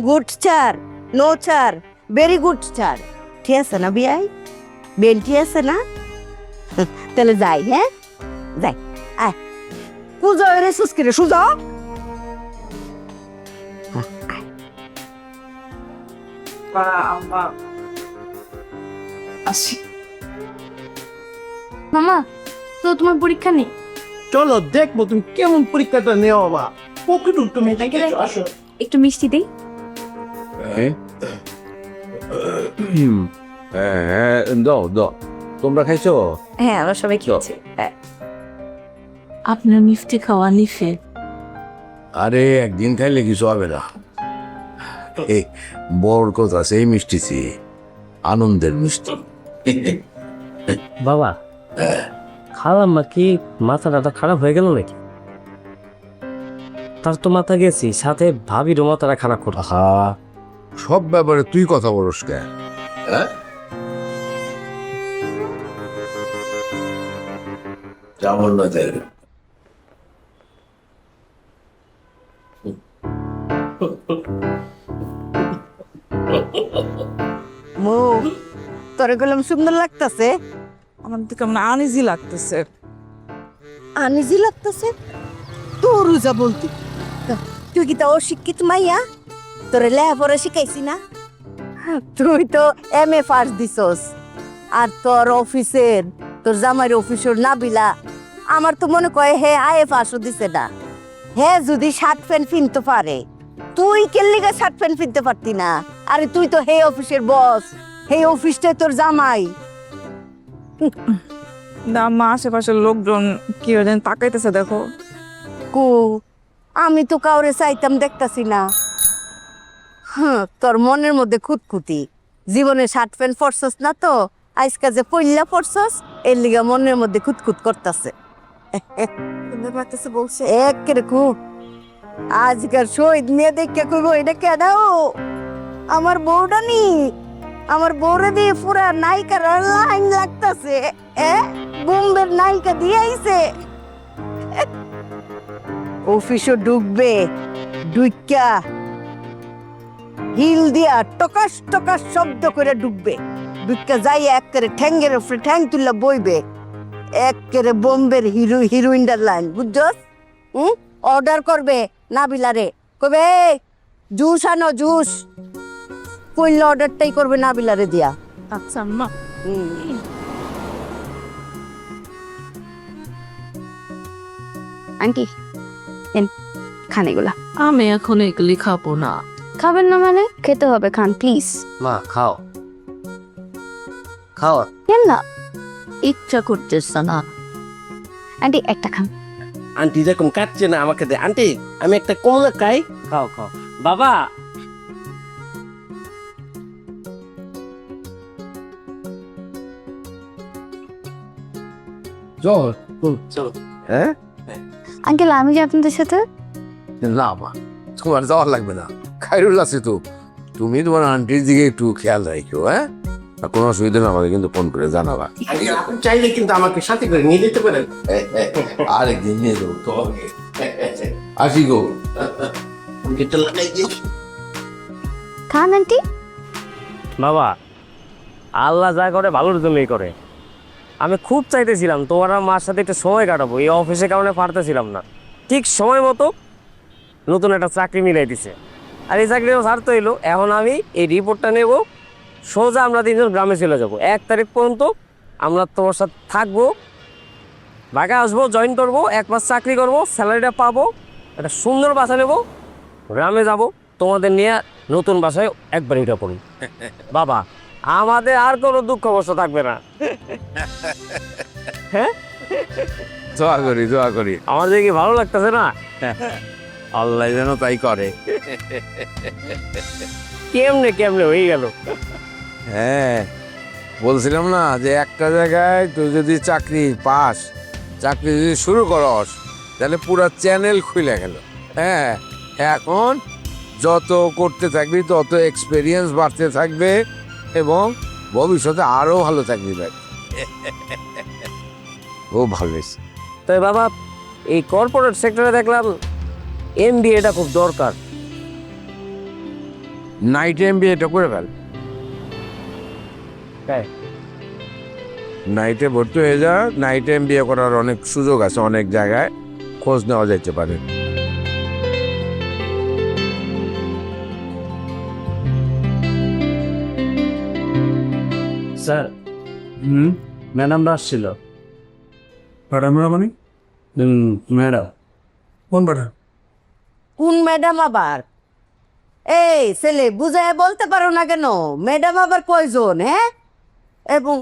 গুড চার, নো চার, ভেরি গুড চার। ঠিক আছে না বিয়াই? বেন ঠিক আছে না? তাহলে যাই, হ্যাঁ যাই। আয় পূজা রে সুস্কিরে সুজা। মামা, তো তোমার পরীক্ষা নেই? চলো দেখবো তুমি কেমন পরীক্ষাটা নেও। বাবা পকেটু তুমি আসো। একটু মিষ্টি দেই। হ্যাঁ, দাও দাও। তোমরা খাইছো? হ্যাঁ, আমরা সবাই খেয়েছি। আপনার মিষ্টি খাওয়া নিষেধ। আরে একদিন খাইলে কিছু হবে না। এই বরকত আছে এই মিষ্টিছি, আনন্দের মিষ্টি। বাবা খালাম্মা কি মাথাটা খারাপ হয়ে গেল নাকি? তার তো মাথা গেছি, সাথে ভাবিরও মাথাটা খারাপ করলো। আহা, সব ব্যাপারে তুই কথা বলস কেন? যেমন না তাই মো তোরে গেলাম সুন্দর লাগতাছে, আমার তো কেমন আনইজি লাগতেছে। আনিজি লাগতাছে। তোর যা বলতি, তুই কি তা অশিক্ষিত মাইয়া? তোরে লেখাপড়া শিখাইছি না? তুই তো MA ফার্স্ট দিছস, আর তোর অফিসের তোর জামাইয়ের অফিসের নাবিলা আমার তো মনে কয় হে আয়ে ফাঁসও দিছে না। হে যদি শার্ট প্যান্ট কিনতে পারে, তুই কেল্লিগা শার্ট প্যান্ট কিনতে পারতি না? আরে তুই তো হে অফিসের বস, হে অফিসটা তোর জামাই। না মা, আশেপাশের লোকজন কি জানি তাকাইতেছে, দেখো। কু আমি তো কাউরে চাইতাম দেখতাছি না। হ্যাঁ, তোর মনের মধ্যে খুঁতখুতি, জীবনে শার্ট প্যান্ট পরছস না তো, আজকা যে পইল্লা পরছস এর লিগা মনের মধ্যে খুঁতখুত করতাছে। বলছে এক কু আজকাল শহীদ মেয়ে দেখে কইব এটা কেডাও? আমার বউটা নি, আমার বউরে দিয়ে পুরা নায়িকার লাইন লাগতাছে। বোম্বের নায়িকা দিয়ে আইছে। অফিসও ঢুকবে, ঢুইকা হিল দিয়া টকাস টকাস শব্দ করে ঢুকবে, ঢুইকা যাই একেবারে ঠ্যাঙ্গের উপরে ঠ্যাং তুললা বইবে, একেবারে বোম্বের হিরোইনটার লাইন, বুঝছস? অর্ডার করবে নাবিলারে, কবে জুস আনো জুস, কইলে অর্ডারটাই করবে নাবিলারে দিয়া। আচ্ছা আম্মা। আন্টি খান এগুলা। আমি এখন এগুলি খাবো না। খাবেন না মানে? খেতে হবে, খান প্লিজ। মা খাও, খাও। কেন না? ইচ্ছা করতেছে না। আন্টি একটা খান। আন্টি যখন কাটছে না আমাকে দে, আন্টি আমি একটা কমলা খাই। খাও খাও বাবা। চল। চলো। হ্যাঁ আঙ্কেল আমি কি আপনাদের সাথে? না মা, তোমার যাওয়ার লাগবে না, খাইরুল আছে তো। তুমি তোমার আন্টির দিকে একটু খেয়াল রাখো। হ্যাঁ, আর কোনো অসুবিধা না, আমাকে কিন্তু ফোন করে জানাবা। আপনি চাইলে কিন্তু আমাকে সাথে করে নিয়ে যেতে পারেন। আরেকদিন নিয়ে যাবো তো। আসি গো। গেটটা লাগাই দিয়ে খান আন্টি। বাবা আল্লাহ যা করে ভালোর জন্যই করে। আমি খুব চাইতেছিলাম তোমার আর মার সাথে একটু সময় কাটাবো, এই অফিসের কারণে পারতেছিলাম না। ঠিক সময় মতো নতুন একটা চাকরি মিলাই দিছে, আর এই চাকরিও ছাড়তে হইলো। এখন আমি এই রিপোর্টটা নেব, সোজা আমরা 3 জন গ্রামে চলে যাব। 1 তারিখ পর্যন্ত আমরা তোমার সাথে থাকবো, ঢাকা আসবো, জয়েন করবো, 1 মাস চাকরি করবো, স্যালারিটা পাবো, একটা সুন্দর বাসা নেবো, গ্রামে যাব, তোমাদের নিয়ে নতুন বাসায় একবার এটা পড়ি। বাবা আমাদের আর কোনো দুঃখ কষ্ট থাকবে না। হ্যাঁ, দোয়া করি দোয়া করি, আমাদের কি ভালো লাগতেছে না? আল্লাহ যেন তাই করে। কেমনে কেমনে হয়ে গেল। হ্যাঁ, বলছিলাম না যে একটা জায়গায় তুই যদি চাকরি পাস, চাকরি যদি শুরু করস, তাহলে পুরা চ্যানেল খুলে গেল। হ্যাঁ, এখন যত করতে থাকবি তত এক্সপেরিয়েন্স বাড়তে থাকবে এবং ভবিষ্যতে আরো ভালো চাকরি পাবি। ও ভালো হয়েছে। তাই বাবা এই কর্পোরেট সেক্টরে দেখলাম MBA-টা খুব দরকার। নাইট MBA-টা করে ফেল, নাইটে ভর্তি হয়ে যা। নাইট MBA করার অনেক সুযোগ আছে, অনেক জায়গায় খোঁজ নেওয়া যেতে পারে। স্যার ম্যাডামরা আসছিল। ম্যাডামরা মানে? ম্যাডাম। কোন ম্যাডাম? কোন ম্যাডাম আবার? এই ছেলে বুঝায় বলতে পারো না কেন? ম্যাডাম আবার কয়জন? হ্যাঁ, এবং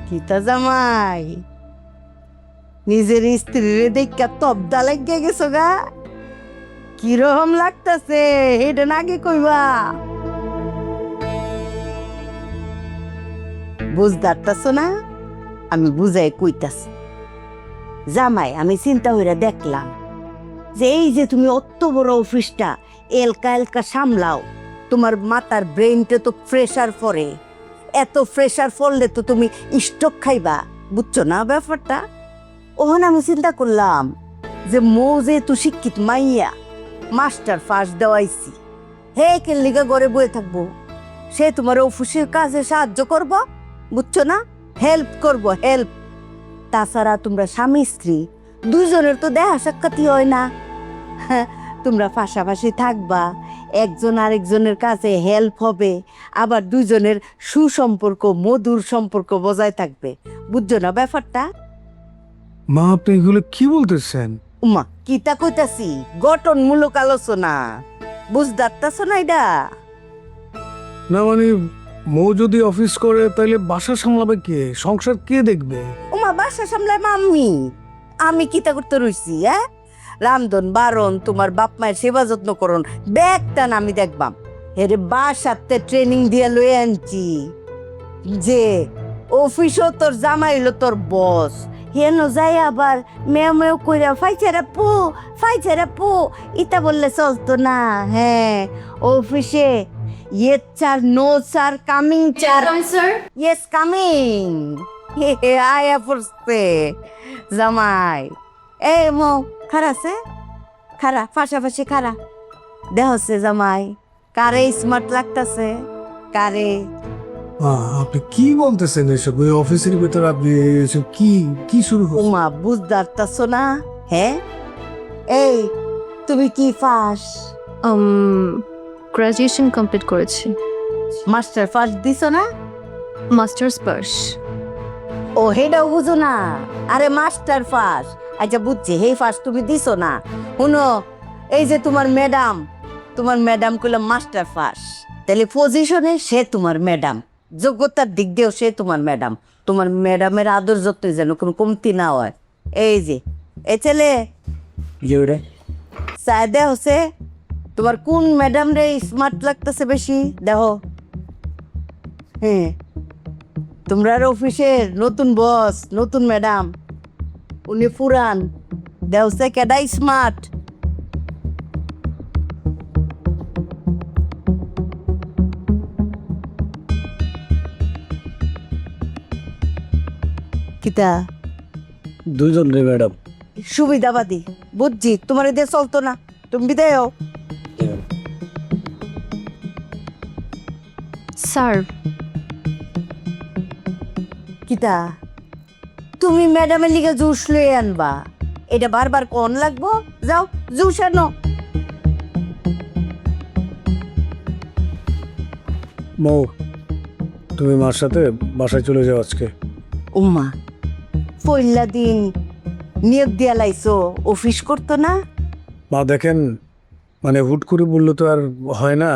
কিতা জামাই নিজের স্ত্রীর দেখা তবদা লাগিয়ে গেছো গা, কিরকম লাগতাছে এটা নাকি কইবা? বুঝদারতাছো না? আমি বুঝাই কইতাছি। জামাই, আমি চিন্তা হইরা দেখলাম যে এই যে তুমি অত বড় অফিসটা এলকা এলকা সামলাও, তোমার মাথার ব্রেইনটা তো প্রেশার পড়ে, এত প্রেশার পড়লে তো তুমি স্ট্রোক খাইবা, বুঝছো না ব্যাপারটা? ওখানে আমি চিন্তা করলাম যে মৌ যেহেতু শিক্ষিত মাইয়া, মাস্টার ফার্স্ট দেওয়াইছি, হে কেলিগা ঘরে বয়ে থাকবো, সে তোমার অফিসের কাজে সাহায্য করব, বুঝছো না? হেল্প করব, হেল্প। তাছাড়া তোমরা স্বামী স্ত্রী দুইজনের তো দেখা সাক্ষাৎই হয় না, তোমরা পাশাপাশি থাকবা, একজন আরেকজনের কাছে হেল্প হবে, আবার দুইজনের সুসম্পর্ক মধুর সম্পর্ক বজায় থাকবে, বুঝছো না ব্যাপারটা? মা আপনি এগুলো কি বলতেছেন? উমা কিতা কইতাছি, গঠনমূলক আলোচনা, বুঝদারতাছো না এটা? না মানে মৌ যদি অফিস করে তাহলে বাসা সামলাবে কে, সংসার কে দেখবে? উমা বাসা সামলায় মাম্মি, আমি কিতা করতে রইছি? রামধন বারণ, তোমার বাপ মায়ের সেবা যত্ন করুন, ব্যাগটান আমি দেখবাম। এরে বাসাতে ট্রেনিং দিয়ে লই আনছি যে অফিসও তোর জামাই হইলো তোর বস, হেন যাই আবার মেও মেও কইরা ফাইচারা পু ইতা বললে চলতো না। হ্যাঁ, অফিসে yes sir, no sir, coming sir, yes coming, আয়া পড়ছে জামাই। এ মো খারা আছে, খারা পাশাপাশি খারা, দেহছে জামাই কারে স্মার্ট লাগতাছে, কারে। আপনি কি বলতেছেন এসব? ওই অফিসের ভিতর আপনি এসব কি কি শুরু করছেন? উমা বুঝদারতাছো না? হ্যাঁ, এই তুমি কি পাস? গ্রাজুয়েশন কমপ্লিট করেছি, মাস্টার ফার্স্ট দিছো না? Masters pass. ও হেডাও বুঝো না? আরে মাস্টার ফার্স্ট, আচ্ছা বুঝছি, হে ফার্স্ট তুমি দিছো না। শুনো, এই যে তোমার ম্যাডাম কইলাম মাস্টার ফার্স্ট, তাহলে পজিশনে সে তোমার ম্যাডাম, যোগ্যতার দিক দিয়েও সে তোমার ম্যাডাম। তোমার ম্যাডামের আদর যত্ন যেন কোনো কমতি না হয়। এই যে এ ছেলে চায় দেহ সে তোমার কোন ম্যাডাম রে স্মার্ট লাগতেছে বেশি দেহ। হ্যাঁ, তোমরা অফিসের নতুন বস, নতুন ম্যাডাম, উনি পুরান, দেওসে কেডাই স্মার্ট। কিতা দুইজন রে ম্যাডাম। সুবিধাবাদী, বুঝছি, তোমার এদের চলতো না, তুমি বিদায় হও। স্যার, কিতা তুমি ম্যাডামের লিগে জুস লয়ে আনবা, এটা বারবার কোন লাগবো? যাও জুস আনো। মৌ, তুমি মার সাথে বাসায় চলে যাও আজকে। উম্মা পয়লা দিন নিয়োগ দিয়া লাইছো, অফিস করতো না? মা দেখেন, মানে হুট করে বললে তো আর হয় না,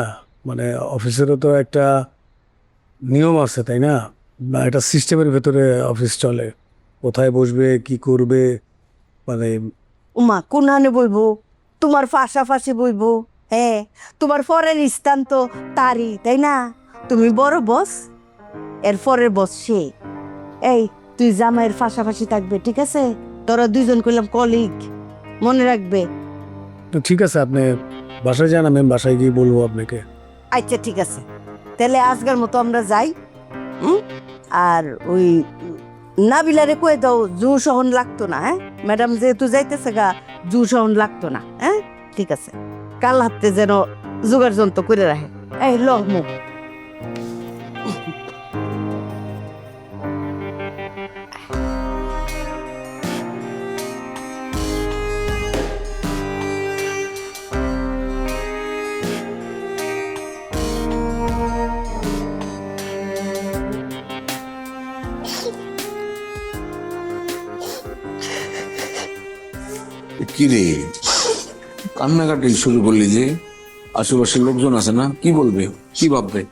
মানে অফিসেরও তো একটা নিয়ম আছে, তাই না? বা একটা সিস্টেমের ভেতরে অফিস চলে, কোথায় বসবে কি করবে, মানে উমা কোনহানে বইবো? তোমার পাশাপাশি বইবো। হ্যাঁ, তোমার পরের স্থান তো তারই, তাই না? তুমি বড় বস, এর পরের বস সে। এই তুই জামাইয়ের পাশাপাশি থাকবে, ঠিক আছে? তোরা দুইজন কইলাম কলিগ, মনে রাখবে। তো ঠিক আছে, আপনি বাসায় যান, আমি বাসায় গিয়ে বলবো আপনাকে। আচ্ছা ঠিক আছে, তাহলে আজকের মতো আমরা যাই। আর ওই নাবিলারে কয়ে দাও জু সহন লাগতো না। হ্যাঁ, ম্যাডাম যেহেতু যাইতেছে গা, জু সহন লাগতো না। হ্যাঁ ঠিক আছে, কাল হাতে যেন জোগাড় যন্ত্র করে রাখে। এই ল মুখ কি রে, কান্নাকাটি শুরু করলি যে? আশেপাশের লোকজন আছে না, কি বলবে, কি ভাববে?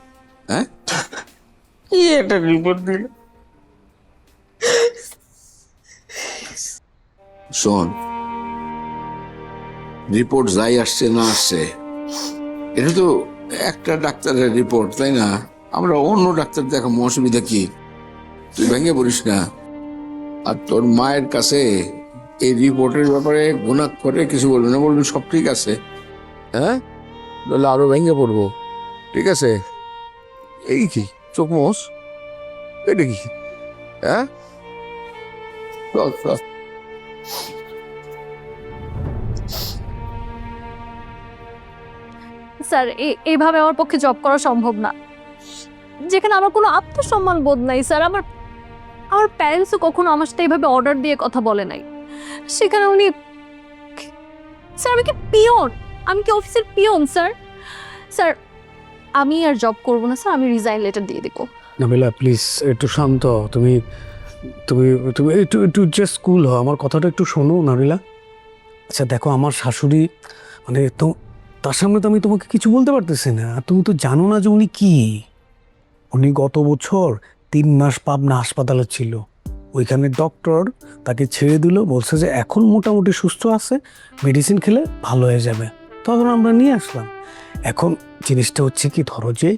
হ্যাঁ, কি একটা রিপোর্ট দিল, শোন, রিপোর্ট যাই আসছে না আসছে, এটা তো একটা ডাক্তারের রিপোর্ট, তাই না? আমরা অন্য ডাক্তার দেখাবো, অসুবিধা কি? তুই ভেঙে পড়িস না। আর তোর মায়ের কাছে এই রিপোর্টের ব্যাপারে গুণা করে কিছু বলবি না, বলবি সব ঠিক আছে। হ্যাঁ, তাহলে আরো ভেঙে পড়বো। ঠিক আছে? এই কি চোখ মোস, এটা কি? হ্যাঁ, চল চল। স্যার এইভাবে আমার পক্ষে জব করা সম্ভব না, যেখানে আমার কোনো আত্মসম্মান বোধ নাই। স্যার আমার প্যারেন্টসও কখনো আমার সাথে এইভাবে অর্ডার দিয়ে কথা বলে নাই। সেখানে উনি, স্যার আমি কি পিয়ন? আমি কি অফিসের পিয়ন? স্যার আমি আর জব করবো না স্যার, আমি রিজাইন লেটার দিয়ে দেবো। নাবিলা প্লিজ একটু শান্ত, তুমি তুমি তুমি একটু একটু জাস্ট কুল হও, আমার কথাটা একটু শোনো নাবিলা। আচ্ছা দেখো, আমার শাশুড়ি মানে তো তার সামনে তো আমি তোমাকে কিছু বলতে পারতেছি না। আর তুমি তো জানো না যে উনি কি। উনি গত বছর 3 মাস পাবনা হাসপাতালে ছিল। ওইখানে ডক্টর তাকে ছেড়ে দিল, বলছে যে এখন মোটামুটি সুস্থ আছে, মেডিসিন খেলে ভালো হয়ে যাবে। তখন আমরা নিয়ে আসলাম। এখন জিনিসটা হচ্ছে কি, ধরো যে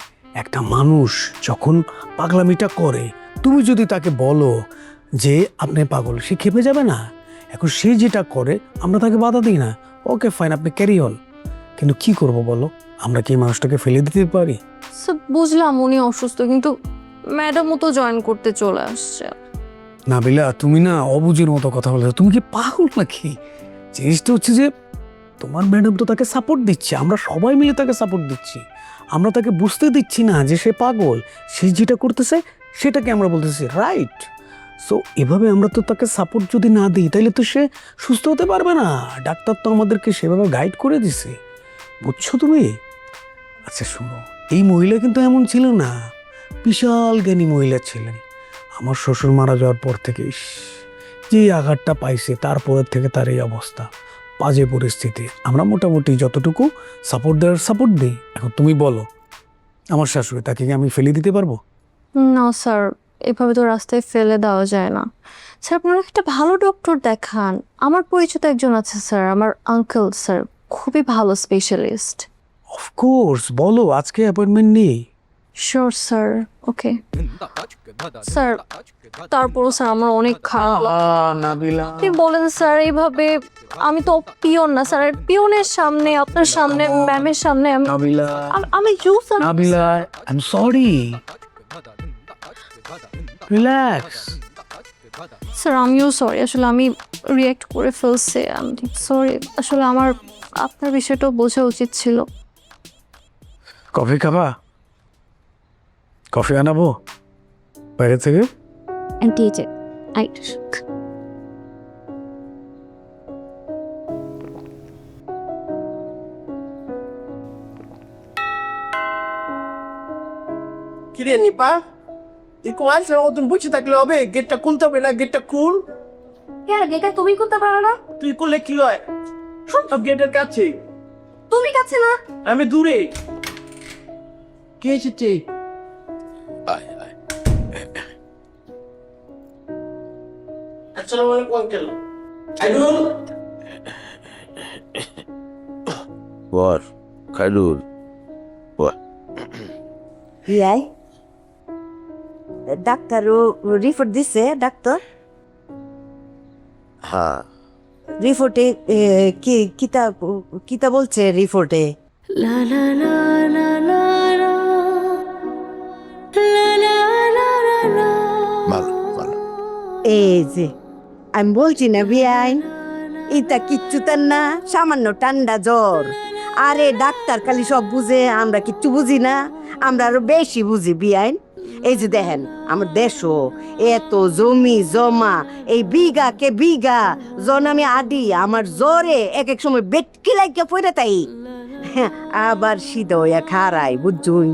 একটা মানুষ যখন পাগলামিটা করে, তুমি যদি তাকে বলো যে আপনি পাগল, সে খেপে যাবে না? এখন সে যেটা করে আমরা তাকে বাধা দিই না, ওকে ফাইন আপনি ক্যারি অন। কিন্তু কি করব বলো, আমরা কি এই মানুষটাকে ফেলে দিতে পারি? স্যার বুঝলাম উনি অসুস্থ, কিন্তু ম্যাডামও তো জয়েন করতে চলে আসছে। নাবিলা তুমি না অবুঝের মতো কথা বলে, তুমি কি পাগল নাকি? জিনিসটা হচ্ছে যে তোমার ম্যাডাম তো তাকে সাপোর্ট দিচ্ছে, আমরা সবাই মিলে তাকে সাপোর্ট দিচ্ছি। আমরা তাকে বুঝতে দিচ্ছি না যে সে পাগল, সে যেটা করতেছে সেটাকে আমরা বলতেছি রাইট। সো এভাবে আমরা তো তাকে সাপোর্ট যদি না দিই, তাহলে তো সে সুস্থ হতে পারবে না। ডাক্তার তো আমাদেরকে সেভাবে গাইড করে দিছে, বুঝছো তুমি? আচ্ছা শোনো, এই মহিলা কিন্তু এমন ছিল না, বিশাল জ্ঞানী মহিলা ছিলেন। আমার শ্বশুর মারা যাওয়ার পর থেকে যে আঘাতটা পাইছে, তারপরের থেকে তার এই অবস্থা, বাজে পরিস্থিতি। আমরা মোটামুটি যতটুকু সাপোর্ট দেওয়ার সাপোর্ট দিই। এখন তুমি বলো, আমার শাশুড়ি, তাকে কি আমি ফেলে দিতে পারবো? না স্যার, এভাবে তো রাস্তায় ফেলে দেওয়া যায় না। স্যার আপনারা একটা ভালো ডক্টর দেখান। আমার পরিচিত একজন আছে স্যার, আমার আঙ্কেল স্যার, খুবই ভালো স্পেশালিস্ট। অফকোর্স, বলো আজকে অ্যাপয়েন্টমেন্ট নেই। Sure sir, okay sir. তারপরও স্যার আমার অনেক খারাপ নাবিলা, আপনি বলেন স্যার এইভাবে, আমি তো পিয়ন না স্যার। পিয়নের সামনে, আপনার সামনে, ম্যামের সামনে নাবিলা, আমি juice. Nabila I am sorry, relax. Sir আমিও সরি, আসলে আমি রিঅ্যাক্ট করে ফেলছি, আমি সরি। আসলে আমার আপনার বিষয়টাও বোঝা উচিত ছিল। কফি খাবা? কফি আনাবো বাইরে থেকে? আন্টি যে কিরে নিপা, এরকম আসলে তুমি বসে থাকলে হবে? গেটটা খুলতে হবে না? গেটটা খুল। এটা তুমি করতে পারো না? তুই করলে কি হয়? সব গেটের কাছে, তুমি কাছে না, আমি দূরে। কে এসেছে? আয় আয়। আসসালামু আলাইকুম আঙ্কেল। আইনুল, বর খাইরুল, বর। ইয়াই ডাক্তারও রিপোর্ট দিছে ডাক্তার? হ্যাঁ, রিপোর্টে কি কিতা কিতা বলছে রিপোর্টে? ভালো ভালো। এই যে আমি বলছি না বিয়াইন, এটা কিচ্ছু তার না, সামান্য ঠান্ডা জ্বর। আরে ডাক্তার খালি সব বুঝে, আমরা কিচ্ছু বুঝি না, আমরা আরো বেশি বুঝি বিয়াইন। এই যে দেখেন আমার দেশও এত জমি জমা, এই বিঘা কে বিঘা জন আমি আডি, আমার জ্বরে এক এক সময় বেটকি লাগিয়া পড়ে তাই আবার সিধা হইয়া খারাই, বুঝছুন?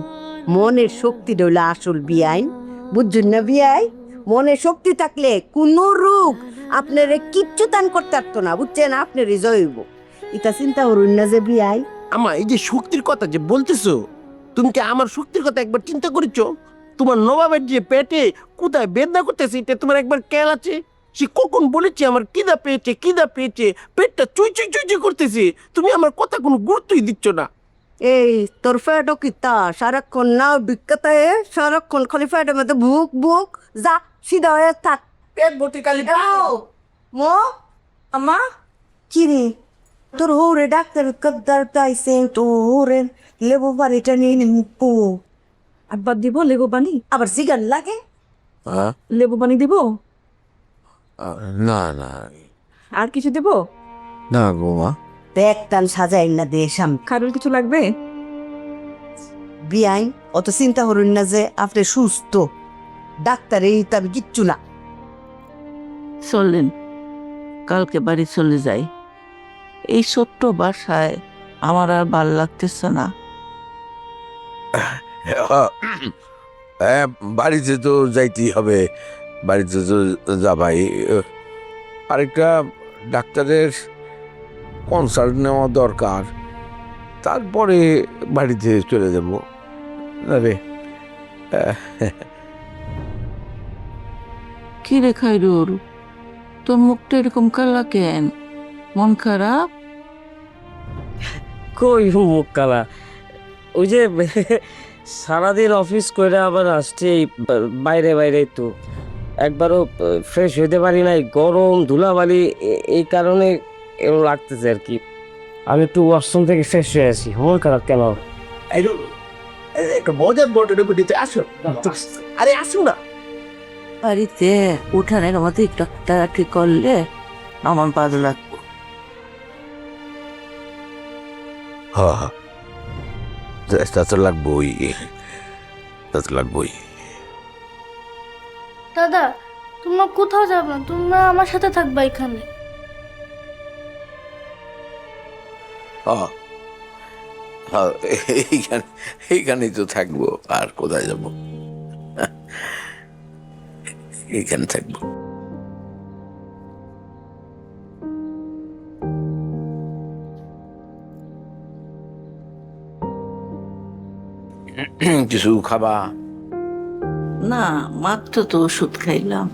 মনের শক্তি হইলো আসল বিয়াইন, বুঝছুন না বিয়াই? মনের শক্তি থাকলে কোনো রোগ আপনারে কিচ্ছু তান করতে পারতো না, বুঝছেন? আপনার জয় হইব, এটা চিন্তা করুন না যে বিয়াই। আমা এই যে শক্তির কথা যে বলতেছো, তুমি কি আমার শক্তির কথা একবার চিন্তা করেছো? তোমার নবাবের যে পেটে কোথায় বেদনা করতেছে, এটা তোমার একবার খেয়াল আছে? সে কখন বলেছে আমার খিদা পেয়েছে, পেটটা চুই চুই চুই চুই করতেছে, তুমি আমার কথা কোনো গুরুত্বই দিচ্ছ না। এই তোর ফ্যাটও কি তা সারাক্ষণ না বিখ্যাতায় সারাক্ষণ খালি ফ্যাটের মধ্যে ভুক ভুক যা সিধা হয়ে থাক। পেট ভর্তি খালি মো আম্মা কি রে তোর হৌরে ডাক্তার কদ্দার তাইছে তো হৌরে লেবু পানিটা নিয়ে নিপু আব্বা দিব লেবু পানি? আবার সিগার লাগে। হ্যাঁ? লেবু পানি দিব? না না আর কিছু দিব? না গো মা। ব্যাগ টান সাজাই না দে সাম খারুল কিছু লাগবে? বিয়াই অত চিন্তা করুন না যে আপনি সুস্থ, ডাক্তার এই তার কিচ্ছু না। চললেন, কালকে বাড়ি চলে যাই। এই ছোট্ট বাসায় আমার আর ভাল লাগতেছে না। হ্যাঁ, বাড়িতে তো যাইতেই হবে, বাড়িতে তো যাবাই। আরেকটা ডাক্তারের কনসাল্ট নেওয়া দরকার, তারপরে বাড়িতে চলে যাব। আরে কি রে খাইরুল, তোর মুখটা এরকম কালা কেন? মন খারাপ? কই মুখ কালা, ওই যে সারাদিন অফিস করে আবার আসছি এই বাইরে বাইরে, তো একবারও ফ্রেশ হইতে পারি নাই, গরম ধুলাবালি, এই কারণে এরকম লাগতেছে আর কি। আমি একটু ওয়াশরুম থেকে ফ্রেশ হয়ে আছি। মন খারাপ কেন? একটা মজার বটে দিতে আসো। আরে আসো না। বাড়িতে উঠানের মধ্যে একটু তাড়াতাড়ি করলে আমার ভালো লাগবে। হ্যাঁ, তা তো লাগবই, তা তো লাগবই। দাদা, তোমরা কোথাও যাবে না, তোমরা আমার সাথে থাকবা এখানে। হ্যাঁ, হ্যাঁ, এইখানেই তো থাকবো, আর কোথায় যাব? এইখানে থাকবো। কিছু খাবা? না, মাত্র তো ওষুধ খাইলাম।